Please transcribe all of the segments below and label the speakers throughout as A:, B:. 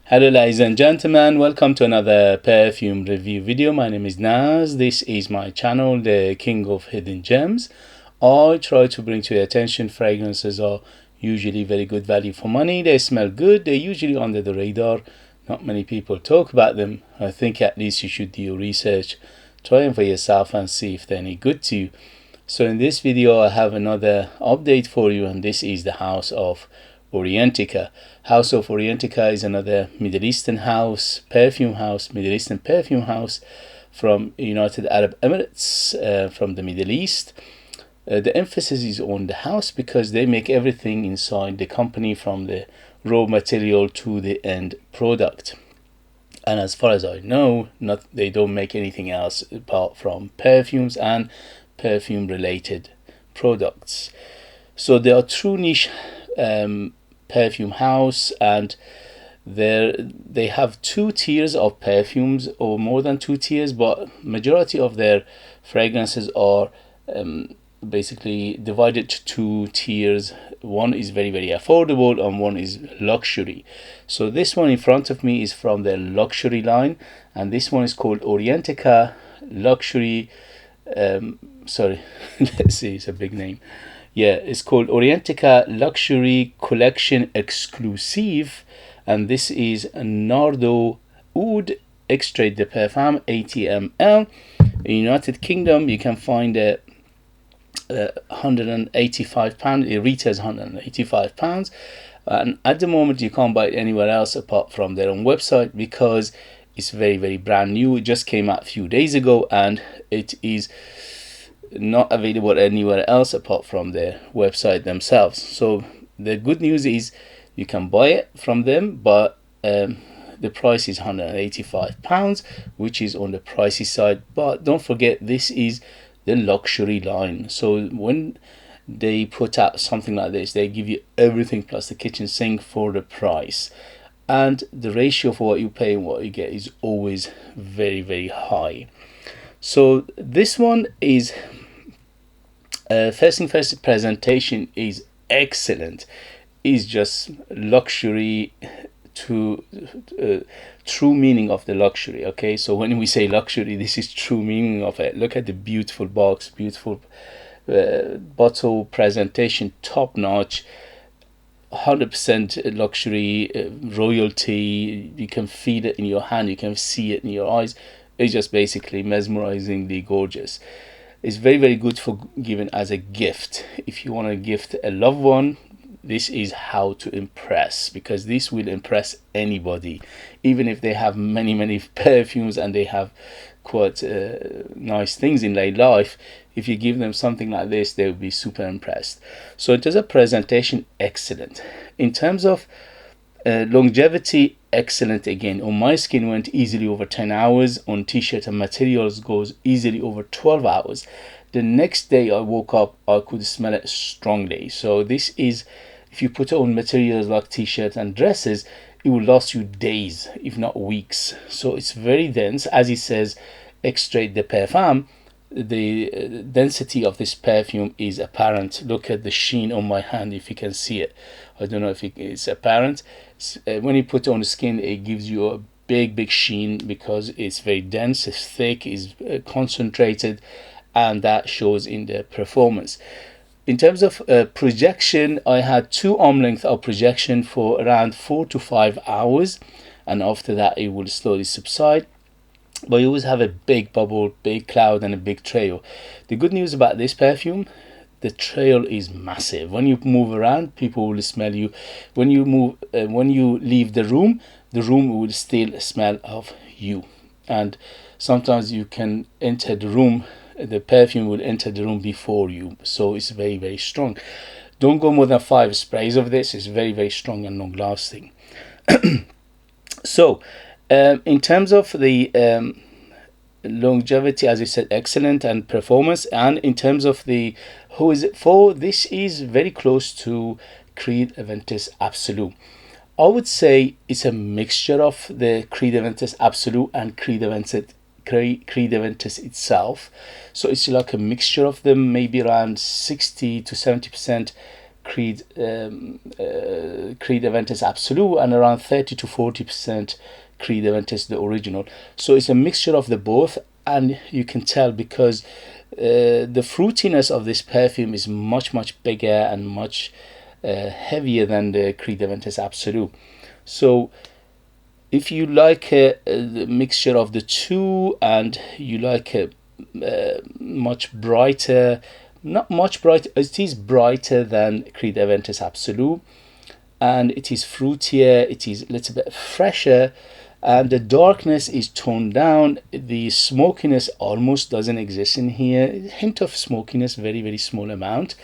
A: Hello ladies and gentlemen, welcome to another perfume review video. My name is Naz. This is my channel, the King of Hidden Gems. I try to bring to your attention fragrances are usually very good value for money. They smell good, they're usually under the radar. Not many people talk about them. I think at least you should do your research, try them for yourself and see if they're any good to you. So in this video I have another update for you, and this is the house of Orientica. House of Orientica is another Middle Eastern house, perfume house, Middle Eastern perfume house from United Arab Emirates, from the Middle East. The emphasis is on the house because they make everything inside the company, from the raw material to the end product. And as far as I know, they don't make anything else apart from perfumes and perfume related products. So they are true niche perfume house, and they have two tiers of perfumes, or more than two tiers, but majority of their fragrances are basically divided to two tiers. One is very affordable and one is luxury. So this one in front of me is from their luxury line, and this one is called Orientica Luxury sorry let's see, it's a big name. Yeah, it's called Orientica Luxury Collection Exclusive, and this is Nardo Oud Extrait De Parfum 80 ml. In United Kingdom you can find it £185. It retails £185, and at the moment you can't buy it anywhere else apart from their own website because it's very brand new. It just came out a few days ago, and it is not available anywhere else apart from their website themselves. So the good news is you can buy it from them, but the price is £185, which is on the pricey side. But don't forget, this is the luxury line, so when they put out something like this, they give you everything plus the kitchen sink for the price, and the ratio for what you pay and what you get is always very high. So this one is first thing first, presentation is excellent. Is just luxury to true meaning of the luxury. Okay, so when we say luxury, this is true meaning of it. Look at the beautiful box, beautiful bottle, presentation top notch, 100% luxury, royalty. You can feel it in your hand, you can see it in your eyes. It's just basically mesmerizingly gorgeous. It's very good for giving as a gift. If you want to gift a loved one, this is how to impress, because this will impress anybody, even if they have many perfumes and they have quite nice things in their life. If you give them something like this, they will be super impressed. So it does a presentation excellent. In terms of longevity, excellent again. On my skin went easily over 10 hours. On t-shirt and materials goes easily over 12 hours. The next day I woke up, I could smell it strongly. So this is, if you put it on materials like t-shirts and dresses, it will last you days, if not weeks. So it's very dense. As it says, Extrait De Parfum, the density of this perfume is apparent. Look at the sheen on my hand, if you can see it. I don't know if it's apparent. When you put it on the skin, it gives you a big sheen because it's very dense, it's thick, it's concentrated, and that shows in the performance. In terms of projection, I had 2 arm length of projection for around 4 to 5 hours, and after that it will slowly subside. But you always have a big bubble, big cloud, and a big trail. The good news about this perfume, the trail is massive. When you move around, people will smell you. When you move, when you leave the room will still smell of you. And sometimes you can enter the room, the perfume will enter the room before you. So it's very strong. Don't go more than 5 sprays of this. It's very strong and long lasting. So in terms of the longevity, as I said, excellent, and performance, and in terms of the who is it for, this is very close to Creed Aventus Absolute. I would say it's a mixture of the Creed Aventus Absolute and Creed Aventus itself. So it's like a mixture of them, maybe around 60 to 70% Creed Creed Aventus Absolute, and around 30 to 40% Creed Aventus the original. So it's a mixture of the both, and you can tell because the fruitiness of this perfume is much bigger and much heavier than the Creed Aventus Absolute. So if you like the mixture of the two, and you like a much brighter, not much brighter, it is brighter than Creed Aventus Absolute, and it is fruitier, it is a little bit fresher, and the darkness is toned down. The smokiness almost doesn't exist in here. A hint of smokiness, very small amount,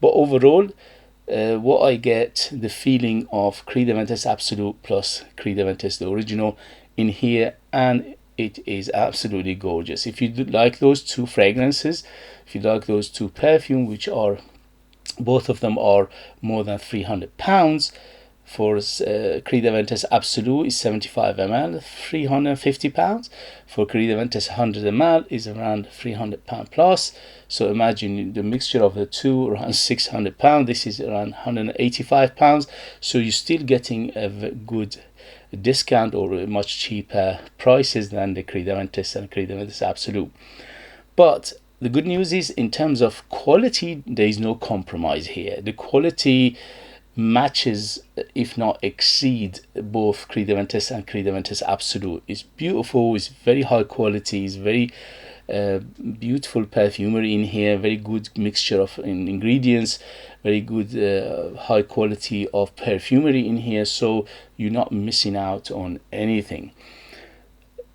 A: but overall what I get the feeling of Creed Aventus Absolute plus Creed Aventus the original in here, and it is absolutely gorgeous. If you like those two fragrances, if you like those two perfume, which are both of them are more than £300, for Creed Aventus Absolute is 75 ml, £350. For Creed Aventus 100 ml is around £300 plus. So imagine the mixture of the two, around £600. This is around £185. So you're still getting a good discount or much cheaper prices than the Creed Aventus and Creed Aventus Absolute. But the good news is, in terms of quality, there is no compromise here. The quality matches, if not exceed, both Creed Aventus and Creed Aventus Absolute. It's beautiful, it's very high quality, it's very beautiful perfumery in here, very good mixture of ingredients, very good high quality of perfumery in here, so you're not missing out on anything.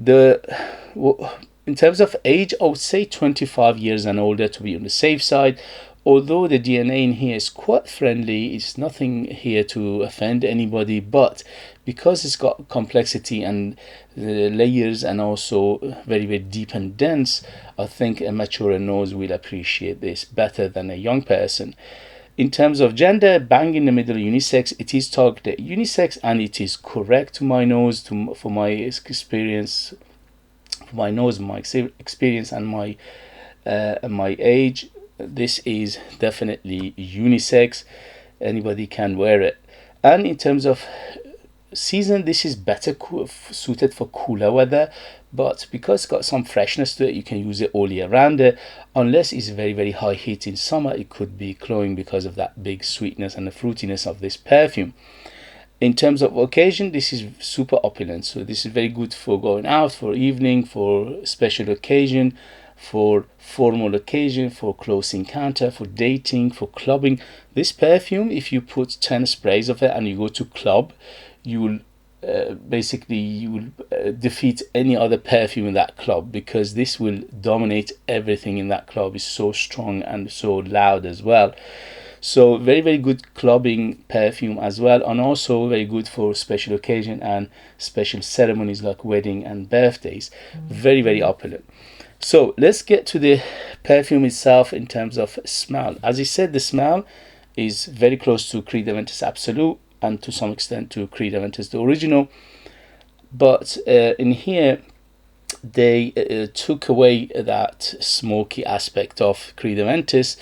A: In terms of age, I would say 25 years and older to be on the safe side. Although the DNA in here is quite friendly, it's nothing here to offend anybody, but because it's got complexity and the layers, and also very deep and dense, I think a mature nose will appreciate this better than a young person. In terms of gender, bang in the middle, unisex. It is targeted unisex, and it is correct to my nose, for my experience, for my nose, my experience, and my age. This is definitely unisex. Anybody can wear it. And in terms of season, this is better suited for cooler weather, but because it's got some freshness to it, you can use it all year round. Unless it's very high heat in summer, it could be cloying because of that big sweetness and the fruitiness of this perfume. In terms of occasion, this is super opulent, so this is very good for going out, for evening, for special occasion, for formal occasion, for close encounter, for dating, for clubbing. This perfume, if you put 10 sprays of it and you go to club, you will defeat any other perfume in that club, because this will dominate everything in that club. It's so strong and so loud as well. So very good clubbing perfume as well, and also very good for special occasion and special ceremonies like wedding and birthdays. Very opulent. So let's get to the perfume itself in terms of smell. As I said, the smell is very close to Creed Aventus Absolute and to some extent to Creed Aventus the original, but in here they took away that smoky aspect of Creed Aventus.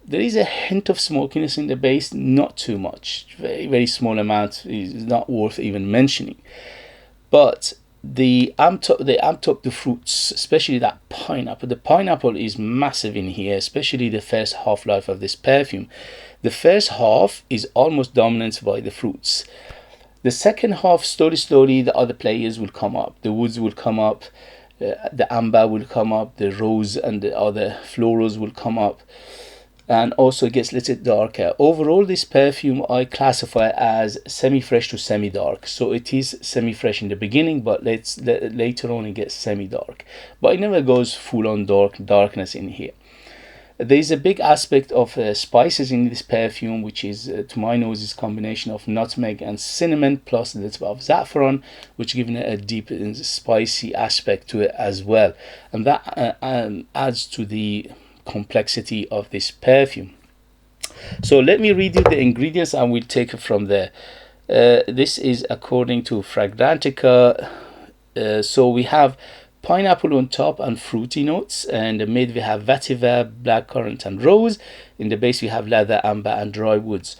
A: There is a hint of smokiness in the base, not too much, very small amount, is not worth even mentioning. But they amped up the fruits, especially that pineapple. The pineapple is massive in here, especially the first half-life of this perfume. The first half is almost dominated by the fruits. The second half, slowly, the other players will come up. The woods will come up, the amber will come up, the rose and the other florals will come up, and also it gets a little darker. Overall, this perfume I classify as semi-fresh to semi-dark. So it is semi-fresh in the beginning, but later on it gets semi-dark. But it never goes full-on darkness in here. There is a big aspect of spices in this perfume, which is, to my nose, is a combination of nutmeg and cinnamon, plus a little bit of saffron, which gives it a deep and spicy aspect to it as well. And that adds to the complexity of this perfume. So let me read you the ingredients and we'll take it from there. This is according to Fragrantica. So we have pineapple on top and fruity notes. And in the mid we have vetiver, blackcurrant and rose. In the base we have leather, amber and dry woods.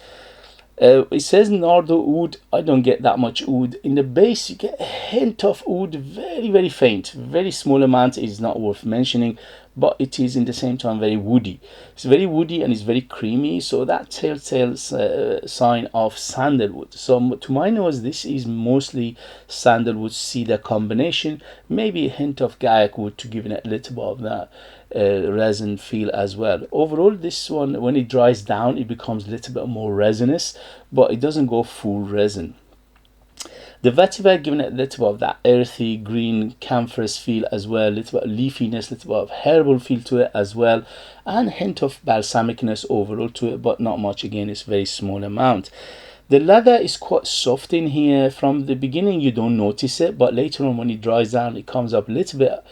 A: It says Nardo Oud. I don't get that much oud. In the base you get a hint of oud, very very faint, very small amount, is not worth mentioning, but it is in the same time very woody. It's very woody and it's very creamy, so that telltale sign of sandalwood. So to my nose this is mostly sandalwood cedar combination, maybe a hint of gaiac wood to give it a little bit of that resin feel as well. Overall this one, when it dries down, it becomes a little bit more resinous, but it doesn't go full resin. The vetiver giving it a little bit of that earthy green camphorous feel as well, a little bit of leafiness, a little bit of herbal feel to it as well, and hint of balsamicness overall to it, but not much. Again, it's very small amount. The leather is quite soft in here. From the beginning you don't notice it, but later on when it dries down it comes up a little bit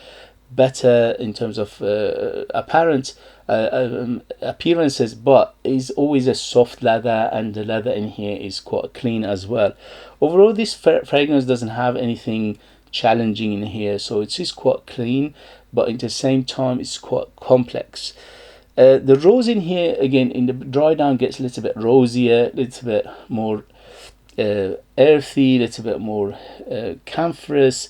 A: better in terms of apparent appearances, but is always a soft leather, and the leather in here is quite clean as well. Overall this fragrance doesn't have anything challenging in here, so it is quite clean, but at the same time it's quite complex. The rose in here, again, in the dry down gets a little bit rosier, a little bit more earthy, a little bit more camphorous,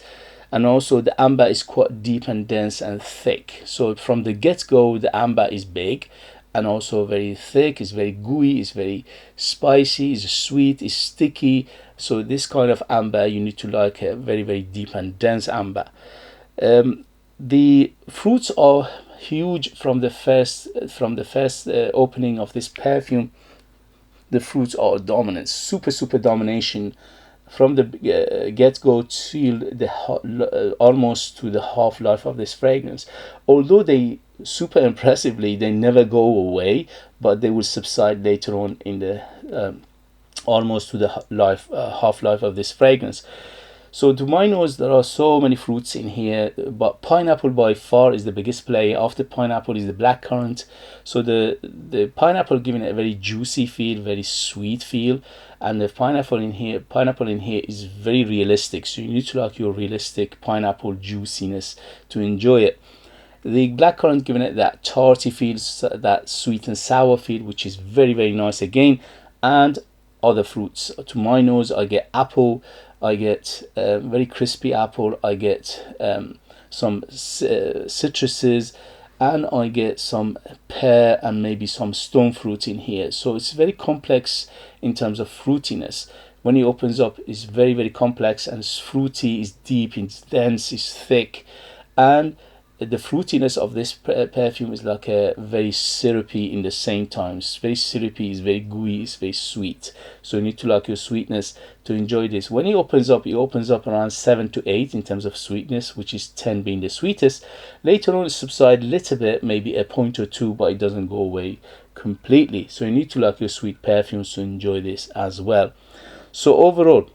A: and also the amber is quite deep and dense and thick. So from the get-go the amber is big and also very thick, it's very gooey, it's very spicy, it's sweet, it's sticky. So this kind of amber you need to like a very very deep and dense amber. The fruits are huge from the first opening of this perfume. The fruits are dominant, super domination from the get-go till the almost to the half-life of this fragrance. Although they super impressively, they never go away, but they will subside later on in the almost to the half-life of this fragrance. So to my nose there are so many fruits in here, but pineapple by far is the biggest player. After pineapple is the blackcurrant. So the pineapple giving it a very juicy feel, very sweet feel, and the pineapple in here is very realistic. So you need to like your realistic pineapple juiciness to enjoy it. The blackcurrant giving it that tarty feel, that sweet and sour feel, which is very very nice again. And other fruits. To my nose I get apple, I get very crispy apple, I get some citruses, and I get some pear and maybe some stone fruit in here. So it's very complex in terms of fruitiness. When it opens up, it's very very complex and it's fruity, it's deep, it's dense, it's thick, and the fruitiness of this perfume is like a very syrupy in the same time. It's very syrupy, it's very gooey, it's very sweet. So you need to like your sweetness to enjoy this. When it opens up around 7 to 8 in terms of sweetness, which is 10 being the sweetest. Later on it subsides a little bit, maybe a point or two, but it doesn't go away completely. So you need to like your sweet perfumes to enjoy this as well. So overall,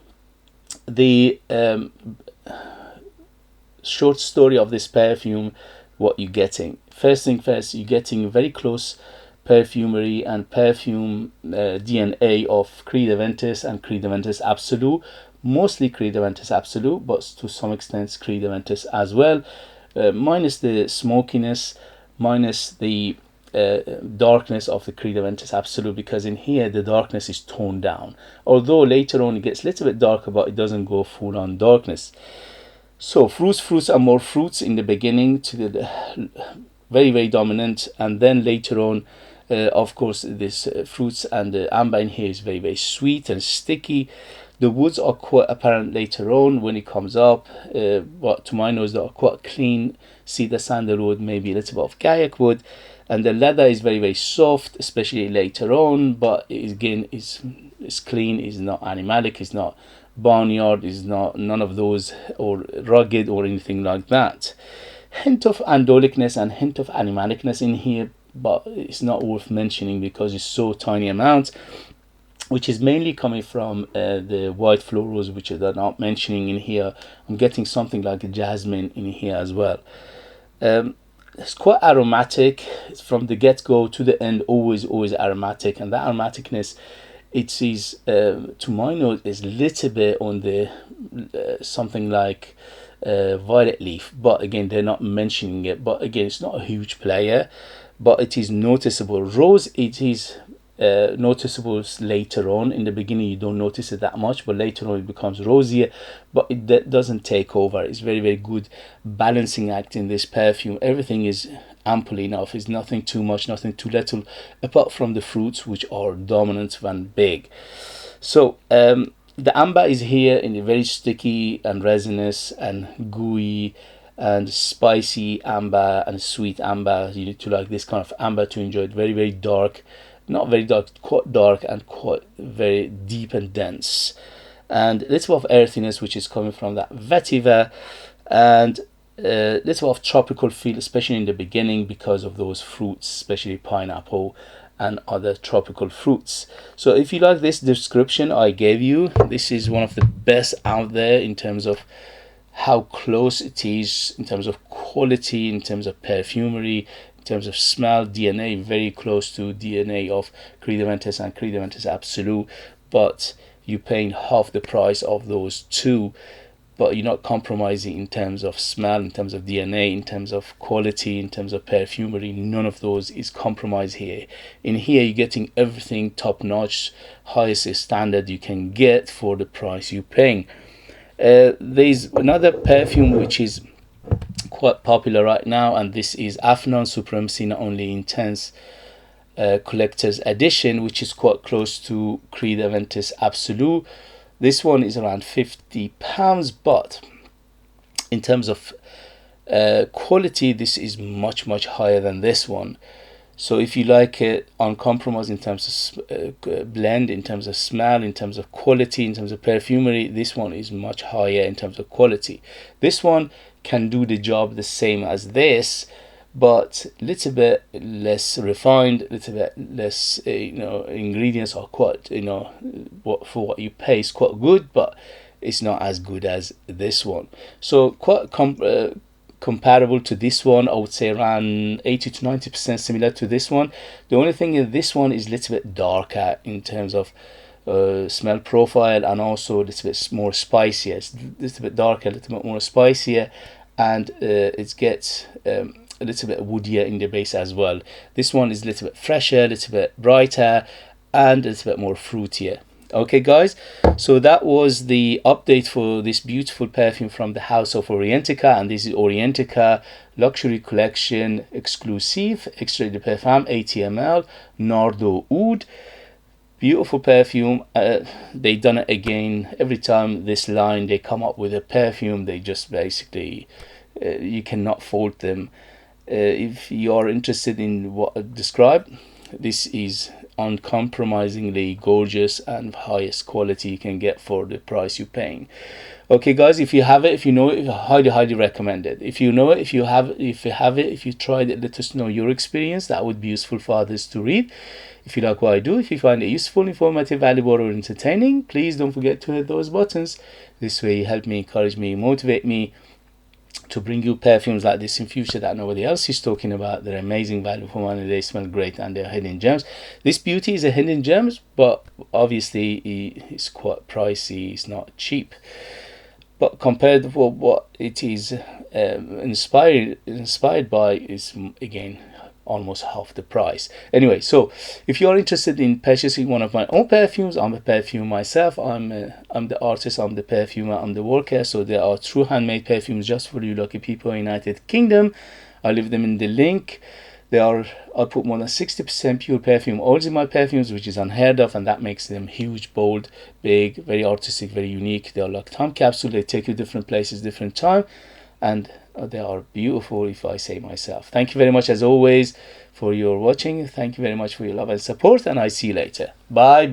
A: the short story of this perfume, what you're getting. First thing first, you're getting very close perfumery and perfume DNA of Creed Aventus and Creed Aventus Absolute. Mostly Creed Aventus Absolute, but to some extent Creed Aventus as well. Minus the smokiness, minus the darkness of the Creed Aventus Absolute, because in here the darkness is toned down. Although later on it gets a little bit darker, but it doesn't go full on darkness. So fruits and more fruits in the beginning to the very very dominant, and then later on of course this fruits and the amber in here is very very sweet and sticky. The woods are quite apparent later on when it comes up, but to my nose they are quite clean. Cedar, sandalwood, maybe a little bit of gaiac wood, and the leather is very very soft, especially later on, but again is clean, is not animalic, is not barnyard, is not none of those, or rugged or anything like that. Hint of andolicness and hint of animalicness in here, but it's not worth mentioning because it's so tiny amount, which is mainly coming from the white florals, which they're not mentioning in here. I'm getting something like a jasmine in here as well. It's quite aromatic. It's from the get-go to the end, always aromatic, and that aromaticness, it is to my nose is a little bit on the something like violet leaf, but again they're not mentioning it. But again, it's not a huge player, but it is noticeable. Rose, it is noticeable later on. In the beginning you don't notice it that much, but later on it becomes rosier, but that doesn't take over. It's very, very good balancing act in this perfume. Everything is ample enough. It's nothing too much, nothing too little, apart from the fruits, which are dominant and big. So the amber is here in a very sticky and resinous and gooey and spicy amber and sweet amber. You need to like this kind of amber to enjoy it. Very, very dark, not very dark, quite dark and quite very deep and dense, and a little bit of earthiness which is coming from that vetiver, and a little bit of tropical feel, especially in the beginning because of those fruits, especially pineapple and other tropical fruits. So if you like this description I gave you, this is one of the best out there in terms of how close it is, in terms of quality, in terms of perfumery, in terms of smell, DNA, very close to DNA of Creed Aventus and Creed Aventus Absolute, but you're paying half the price of those two, but you're not compromising in terms of smell, in terms of DNA, in terms of quality, in terms of perfumery. None of those is compromised here. In here you're getting everything top notch, highest standard you can get for the price you're paying. There's another perfume which is quite popular right now, and this is Afnan Supremacy Not Only Intense Collector's Edition, which is quite close to Creed Aventus Absolute. This one is around £50, but in terms of quality, this is much, much higher than this one. So if you like it uncompromised in terms of blend, in terms of smell, in terms of quality, in terms of perfumery, this one is much higher in terms of quality. This one can do the job the same as this, but a little bit less refined, a little bit less, ingredients are quite, for what you pay is quite good, but it's not as good as this one. So quite comparable to this one. I would say around 80 to 90% similar to this one. The only thing is this one is a little bit darker in terms of smell profile, and also a little bit more spicier. It's a little bit darker, a little bit more spicier, and it gets a little bit woodier in the base as well. This one is a little bit fresher, a little bit brighter, and a little bit more fruitier. Okay guys, so that was the update for this beautiful perfume from the house of Orientica, and this is Orientica Luxury Collection Exclusive Extrait De Parfum 80 ml Nardo Oud. Beautiful perfume. They done it again. Every time this line they come up with a perfume, they just basically you cannot fault them. If you are interested in what I described, this is uncompromisingly gorgeous and highest quality you can get for the price you're paying. Okay guys, if you have it, if you know it, I highly recommend it. If you know it, if you have it, if you tried it, let us know your experience. That would be useful for others to read. If you like what I do, if you find it useful, informative, valuable, or entertaining, please don't forget to hit those buttons. This way you help me, encourage me, motivate me to bring you perfumes like this in future that nobody else is talking about. They're amazing value for money, they smell great, and they're hidden gems. This beauty is a hidden gems, but obviously it's quite pricey, it's not cheap, but compared to what it is inspired by is again almost half the price. Anyway, so if you are interested in purchasing one of my own perfumes, I'm a perfumer myself. I'm the artist, I'm the perfumer, I'm the worker. So there are true handmade perfumes just for you lucky people in United Kingdom. I leave them in the link. I put more than 60% pure perfume oils in my perfumes, which is unheard of, and that makes them huge, bold, big, very artistic, very unique. They are like time capsule. They take you different places, different time, and they are beautiful, if I say myself. Thank you very much as always for your watching. Thank you very much for your love and support, and I see you later. Bye.